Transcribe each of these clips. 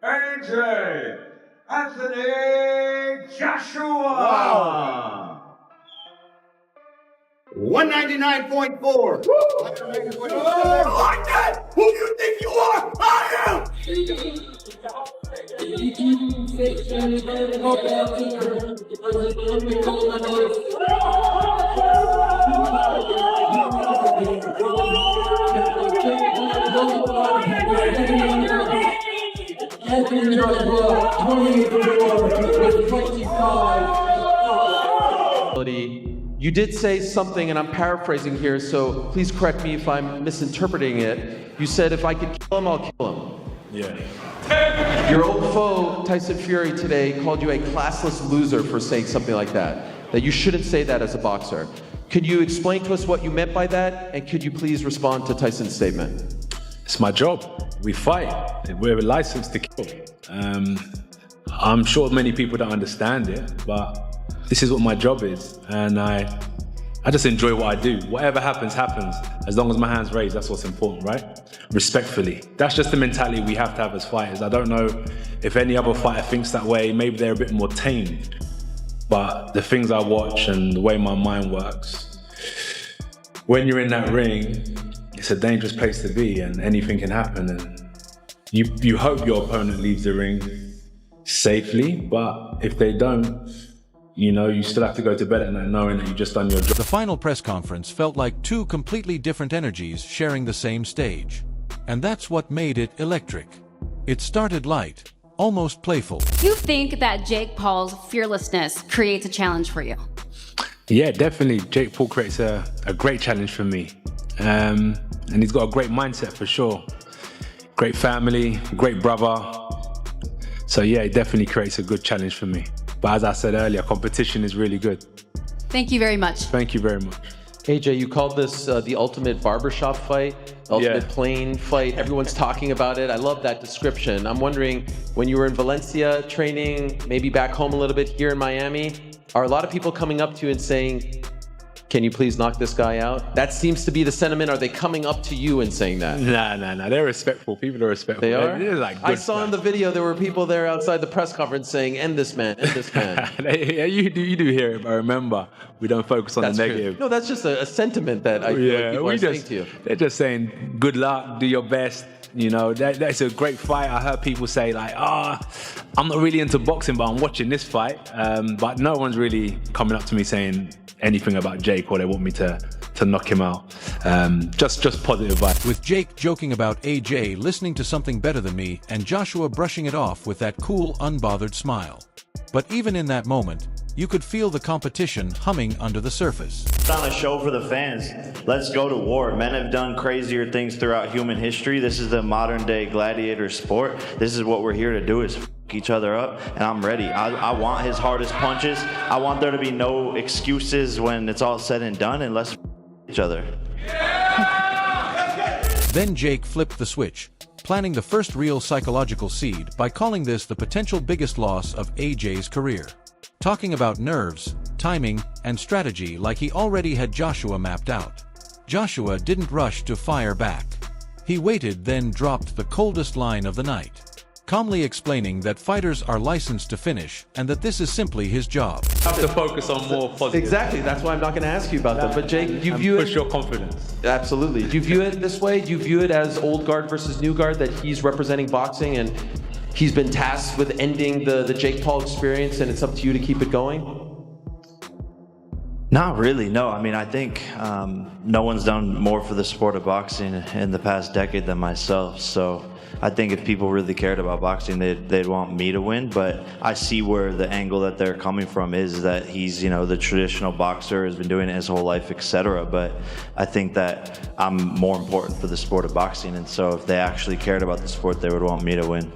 AJ Anthony Joshua. Wow. 199.4. Like that? Who do you think you are? I am. You did say something, and I'm paraphrasing here, so please correct me if I'm misinterpreting it. You said if I could kill him, I'll kill him. Yeah. Your old foe, Tyson Fury, today called you a classless loser for saying something like that you shouldn't say that as a boxer. Could you explain to us what you meant by that, and could you please respond to Tyson's statement? It's my job. We fight. We're licensed to kill. I'm sure many people don't understand it, but this is what my job is, and I just enjoy what I do. Whatever happens, happens. As long as my hand's raised, that's what's important, right? Respectfully. That's just the mentality we have to have as fighters. I don't know if any other fighter thinks that way. Maybe they're a bit more tame. But the things I watch and the way my mind works, when you're in that ring, it's a dangerous place to be, and anything can happen. And you hope your opponent leaves the ring safely, but if they don't, you know, you still have to go to bed at night knowing that you've just done your job. The final press conference felt like two completely different energies sharing the same stage. And that's what made it electric. It started light, almost playful. You think that Jake Paul's fearlessness creates a challenge for you? Yeah, definitely. Jake Paul creates a great challenge for me. And he's got a great mindset for sure. Great family, great brother. So yeah, it definitely creates a good challenge for me. But as I said earlier, competition is really good. Thank you very much. Thank you very much. AJ, you called this the ultimate barbershop fight, ultimate plane fight. Everyone's talking about it. I love that description. I'm wondering, when you were in Valencia training, maybe back home a little bit here in Miami, are a lot of people coming up to you and saying, can you please knock this guy out? That seems to be the sentiment. Are they coming up to you and saying that? Nah. They're respectful. People are respectful. They are? They're like I saw in the video there were people there outside the press conference saying, end this man, end this man. Yeah, you do hear it, but remember, we don't focus on the negative. True. No, that's just a sentiment that I feel like people are saying to you. They're just saying, good luck, do your best. You know, that's a great fight. I heard people say like, I'm not really into boxing, but I'm watching this fight. But no one's really coming up to me saying anything about Jake or they want me to knock him out. Just positive vibes. With Jake joking about AJ listening to something better than me and Joshua brushing it off with that cool, unbothered smile. But even in that moment, you could feel the competition humming under the surface. It's on a show for the fans. Let's go to war. Men have done crazier things throughout human history. This is the modern day gladiator sport. This is what we're here to do, is f each other up, and I'm ready. I want his hardest punches. I want there to be no excuses when it's all said and done, and let's f each other. Then Jake flipped the switch, planting the first real psychological seed by calling this the potential biggest loss of AJ's career. Talking about nerves, timing, and strategy like he already had Joshua mapped out. Joshua didn't rush to fire back. He waited, then dropped the coldest line of the night, calmly explaining that fighters are licensed to finish and that this is simply his job. You have to focus on more positive. Exactly, that's why I'm not going to ask you about that. But Jake, you view push your confidence. Absolutely. Do you view it this way? Do you view it as old guard versus new guard, that he's representing boxing and he's been tasked with ending the Jake Paul experience and it's up to you to keep it going? Not really, no. I mean, I think no one's done more for the sport of boxing in the past decade than myself. So I think if people really cared about boxing, they'd want me to win. But I see where the angle that they're coming from is that he's, you know, the traditional boxer, has been doing it his whole life, etc. But I think that I'm more important for the sport of boxing. And so if they actually cared about the sport, they would want me to win.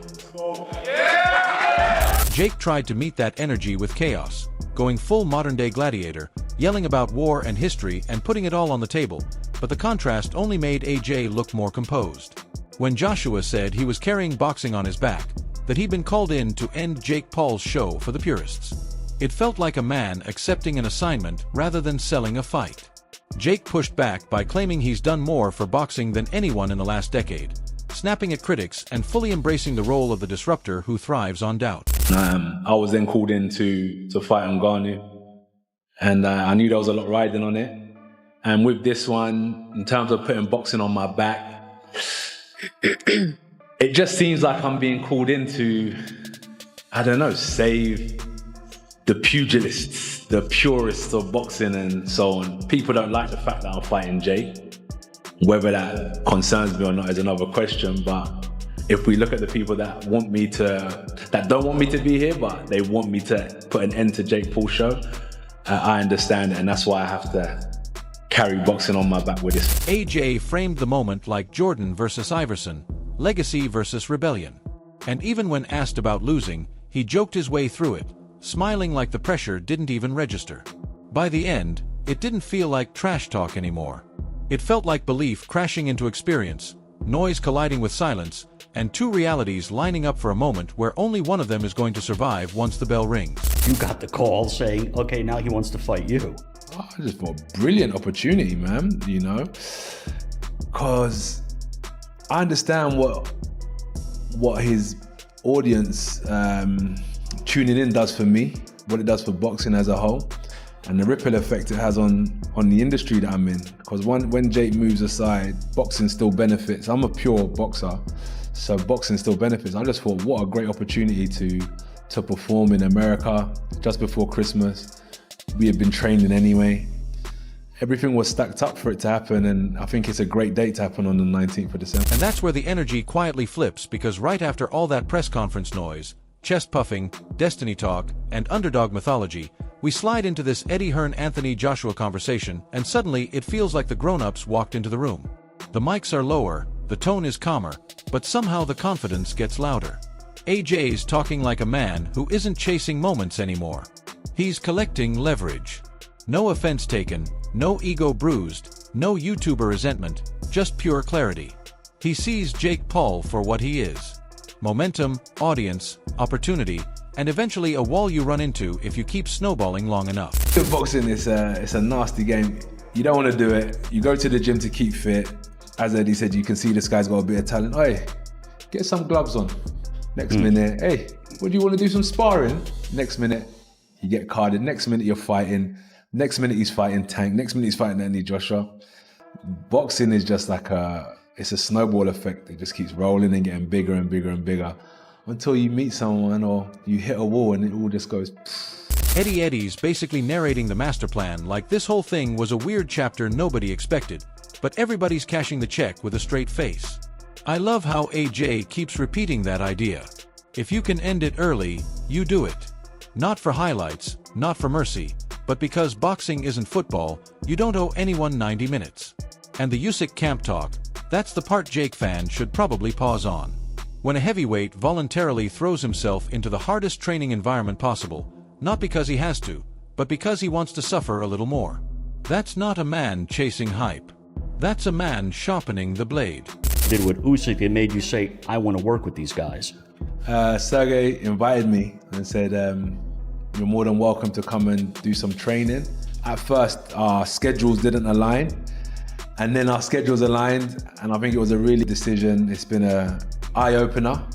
Jake tried to meet that energy with chaos, going full modern-day gladiator, yelling about war and history and putting it all on the table, but the contrast only made AJ look more composed. When Joshua said he was carrying boxing on his back, that he'd been called in to end Jake Paul's show for the purists, it felt like a man accepting an assignment rather than selling a fight. Jake pushed back by claiming he's done more for boxing than anyone in the last decade, snapping at critics and fully embracing the role of the disruptor who thrives on doubt. I was then called in to fight Ngannou, and I knew there was a lot riding on it. And with this one, in terms of putting boxing on my back, it just seems like I'm being called in to, I don't know, save the pugilists, the purists of boxing and so on. People don't like the fact that I'm fighting Jake. Whether that concerns me or not is another question, but if we look at the people that don't want me to be here, but they want me to put an end to Jake Paul's show, I understand it, and that's why I have to carry boxing on my back with this. AJ framed the moment like Jordan versus Iverson, legacy versus rebellion. And even when asked about losing, he joked his way through it, smiling like the pressure didn't even register. By the end, it didn't feel like trash talk anymore. It felt like belief crashing into experience, noise colliding with silence, and two realities lining up for a moment where only one of them is going to survive once the bell rings. You got the call saying, okay, now he wants to fight you. I just thought a brilliant opportunity, man, you know, because I understand what his audience tuning in does for me, what it does for boxing as a whole, and the ripple effect it has on the industry that I'm in. Because when Jake moves aside, boxing still benefits. I'm a pure boxer, so boxing still benefits. I just thought, what a great opportunity to perform in America just before Christmas. We had been training anyway. Everything was stacked up for it to happen, and I think it's a great date to happen on the 19th of December. And that's where the energy quietly flips, because right after all that press conference noise, chest puffing, destiny talk, and underdog mythology, we slide into this Eddie Hearn-Anthony Joshua conversation, and suddenly it feels like the grown-ups walked into the room. The mics are lower, the tone is calmer, but somehow the confidence gets louder. AJ's talking like a man who isn't chasing moments anymore. He's collecting leverage. No offense taken, no ego bruised, no YouTuber resentment, just pure clarity. He sees Jake Paul for what he is. Momentum, audience, opportunity, and eventually a wall you run into if you keep snowballing long enough. Boxing is it's a nasty game. You don't want to do it. You go to the gym to keep fit. As Eddie said, you can see this guy's got a bit of talent. Hey, get some gloves on. Next minute, hey, what do you want to do, some sparring? Next minute, you get carded. Next minute, you're fighting. Next minute, he's fighting Tank. Next minute, he's fighting Anthony Joshua. Boxing is just like it's a snowball effect. It just keeps rolling and getting bigger and bigger and bigger until you meet someone or you hit a wall and it all just goes. Eddie's basically narrating the master plan like this whole thing was a weird chapter nobody expected, but everybody's cashing the check with a straight face. I love how AJ keeps repeating that idea. If you can end it early, you do it. Not for highlights, not for mercy, but because boxing isn't football, you don't owe anyone 90 minutes. And the Usyk camp talk, that's the part Jake fans should probably pause on. When a heavyweight voluntarily throws himself into the hardest training environment possible, not because he has to, but because he wants to suffer a little more. That's not a man chasing hype. That's a man sharpening the blade. Did with Usyk, it made you say, I want to work with these guys? Sergey invited me and said, you're more than welcome to come and do some training. At first, our schedules didn't align, and then our schedules aligned, and I think it was a really decision. It's been an eye-opener.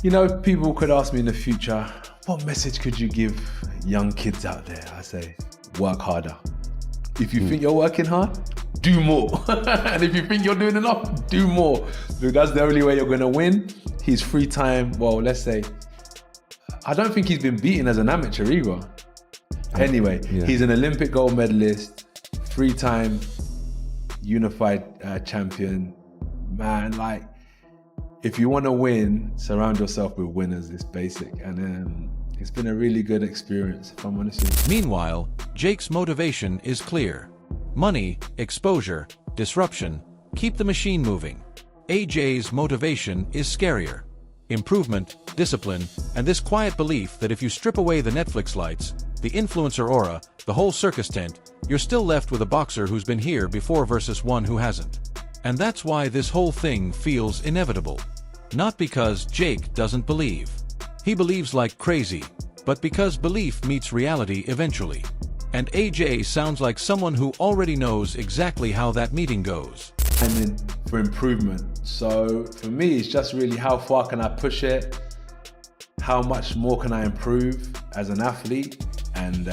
You know, people could ask me in the future, what message could you give young kids out there? I say, work harder. If you think you're working hard, do more. And if you think you're doing enough, do more. Because that's the only way you're gonna win. His free time, well, let's say, I don't think he's been beaten as an amateur either. Anyway, He's an Olympic gold medalist, free time, unified champion. Man, like, if you wanna win, surround yourself with winners, it's basic. And it's been a really good experience, if I'm honest with you. Meanwhile, Jake's motivation is clear. Money, exposure, disruption, keep the machine moving. AJ's motivation is scarier. Improvement, discipline, and this quiet belief that if you strip away the Netflix lights, the influencer aura, the whole circus tent, you're still left with a boxer who's been here before versus one who hasn't. And that's why this whole thing feels inevitable. Not because Jake doesn't believe. He believes like crazy, but because belief meets reality eventually. And AJ sounds like someone who already knows exactly how that meeting goes. and for improvement. So for me, it's just really how far can I push it? How much more can I improve as an athlete? And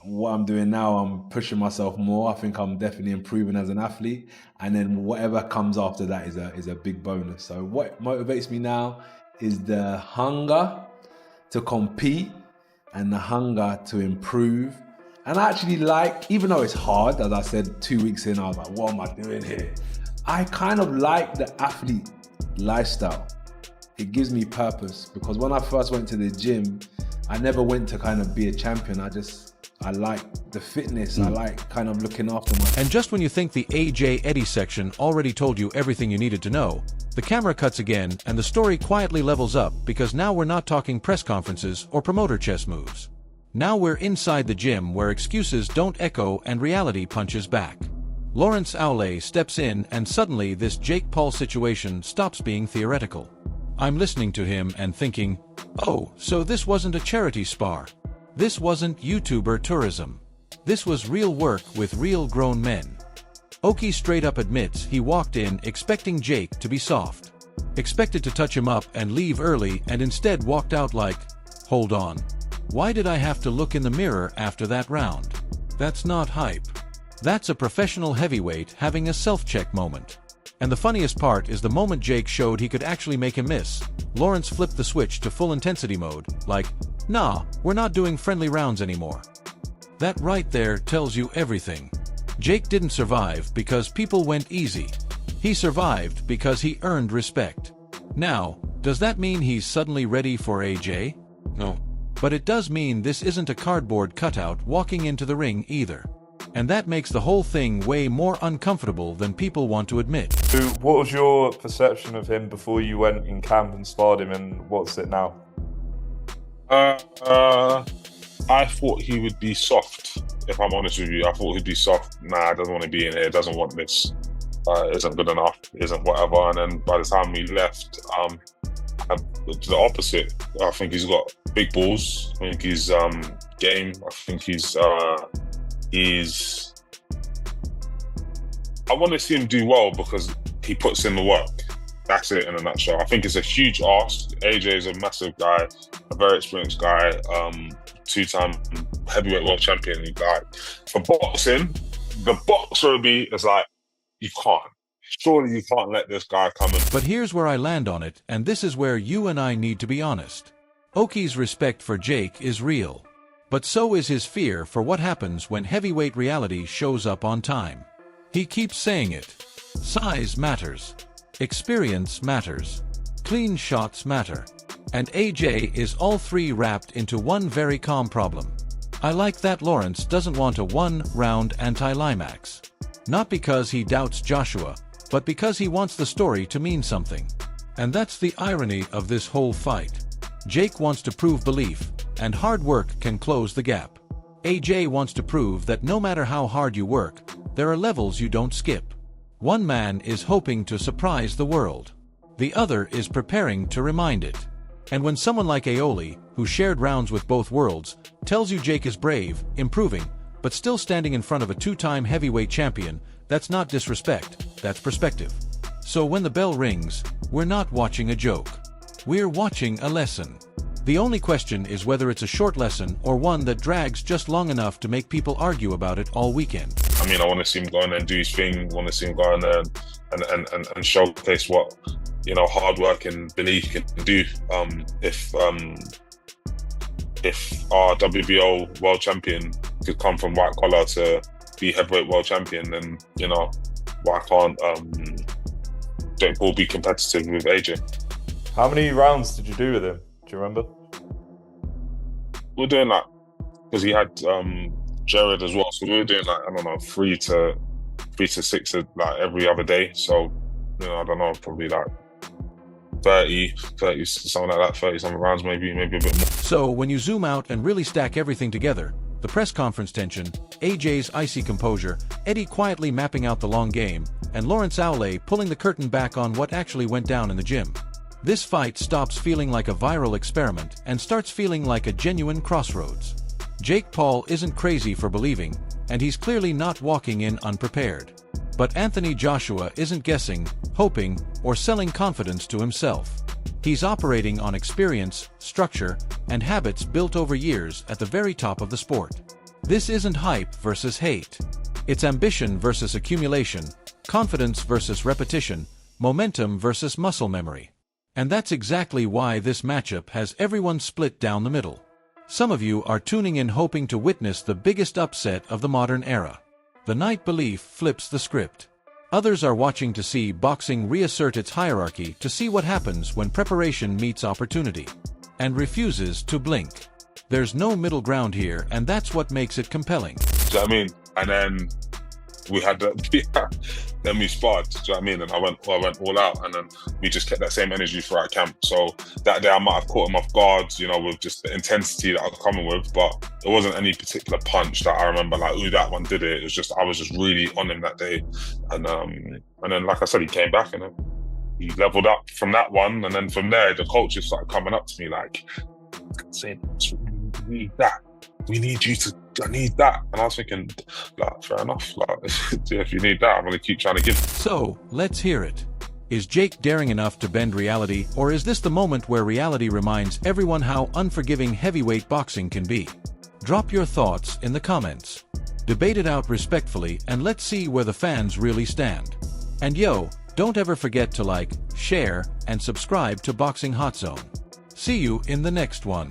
what I'm doing now, I'm pushing myself more. I think I'm definitely improving as an athlete. And then whatever comes after that is a big bonus. So what motivates me now is the hunger to compete and the hunger to improve. And I actually like, even though it's hard, as I said 2 weeks in, I was like, what am I doing here? I kind of like the athlete lifestyle. It gives me purpose, because when I first went to the gym, I never went to kind of be a champion. I like the fitness. I like kind of looking after myself. And just when you think the AJ Eddie section already told you everything you needed to know, the camera cuts again and the story quietly levels up, because now we're not talking press conferences or promoter chess moves. Now we're inside the gym, where excuses don't echo and reality punches back. Lawrence Aulay steps in, and suddenly this Jake Paul situation stops being theoretical. I'm listening to him and thinking, oh, so this wasn't a charity spar. This wasn't YouTuber tourism. This was real work with real grown men. Oki straight up admits he walked in expecting Jake to be soft. Expected to touch him up and leave early, and instead walked out like, hold on. Why did I have to look in the mirror after that round? That's not hype. That's a professional heavyweight having a self-check moment. And the funniest part is the moment Jake showed he could actually make him miss, Lawrence flipped the switch to full intensity mode, like, nah, we're not doing friendly rounds anymore. That right there tells you everything. Jake didn't survive because people went easy. He survived because he earned respect. Now, does that mean he's suddenly ready for AJ? No. But it does mean this isn't a cardboard cutout walking into the ring either. And that makes the whole thing way more uncomfortable than people want to admit. So what was your perception of him before you went in camp and sparred him, and what's it now? I thought he would be soft, if I'm honest with you. I thought he'd be soft. Nah, doesn't want to be in here, doesn't want this, isn't good enough, isn't whatever. And then by the time we left, the opposite. I think he's got big balls. I think he's game. I think he's I want to see him do well because he puts in the work. That's it in a nutshell. I think it's a huge ask. AJ is a massive guy, a very experienced guy, two-time heavyweight world champion. Like, for boxing, the boxer of me is like, you can't. Surely you can't let this guy come in. But here's where I land on it, and this is where you and I need to be honest. Oki's respect for Jake is real. But so is his fear for what happens when heavyweight reality shows up on time. He keeps saying it. Size matters. Experience matters. Clean shots matter. And AJ is all three wrapped into one very calm problem. I like that Lawrence doesn't want a one-round anticlimax. Not because he doubts Joshua, but because he wants the story to mean something. And that's the irony of this whole fight. Jake wants to prove belief, and hard work can close the gap. AJ wants to prove that no matter how hard you work, there are levels you don't skip. One man is hoping to surprise the world. The other is preparing to remind it. And when someone like Aulay, who shared rounds with both worlds, tells you Jake is brave, improving, but still standing in front of a two-time heavyweight champion, that's not disrespect, that's perspective. So when the bell rings, we're not watching a joke. We're watching a lesson. The only question is whether it's a short lesson or one that drags just long enough to make people argue about it all weekend. I mean, I want to see him go in there and do his thing. I want to see him go in there and showcase what, hard work and belief can do. If our WBO world champion could come from white collar to be heavyweight world champion, then, why can't Jake Paul be competitive with AJ? How many rounds did you do with him? Do you remember? We're doing that because he had Jared as well, so we were doing 3 to 6 every other day. So I don't know, probably 30 something like that, 30 something rounds, maybe a bit more. So when you zoom out and really stack everything together, the press conference tension, AJ's icy composure, Eddie quietly mapping out the long game, and Lawrence Aulay pulling the curtain back on what actually went down in the gym. This fight stops feeling like a viral experiment and starts feeling like a genuine crossroads. Jake Paul isn't crazy for believing, and he's clearly not walking in unprepared. But Anthony Joshua isn't guessing, hoping, or selling confidence to himself. He's operating on experience, structure, and habits built over years at the very top of the sport. This isn't hype versus hate. It's ambition versus accumulation, confidence versus repetition, momentum versus muscle memory. And that's exactly why this matchup has everyone split down the middle. Some of you are tuning in hoping to witness the biggest upset of the modern era. The night belief flips the script. Others are watching to see boxing reassert its hierarchy, to see what happens when preparation meets opportunity and refuses to blink. There's no middle ground here, and that's what makes it compelling. Do you know what I mean? And then we had then we sparred, do you know what I mean? And I went all out, and then we just kept that same energy throughout camp. So that day I might have caught him off guard, you know, with just the intensity that I was coming with, but it wasn't any particular punch that I remember like, ooh, that one did it. It was just, I was just really on him that day. And then, like I said, he came back and then he leveled up from that one. And then from there, the coaches started coming up to me like, saying, we need that. We need you to, I need that. And I was thinking, like, fair enough. Like, if you need that, I'm going to keep trying to give. So, let's hear it. Is Jake daring enough to bend reality, or is this the moment where reality reminds everyone how unforgiving heavyweight boxing can be? Drop your thoughts in the comments. Debate it out respectfully, and let's see where the fans really stand. And yo, don't ever forget to like, share, and subscribe to Boxing Hot Zone. See you in the next one.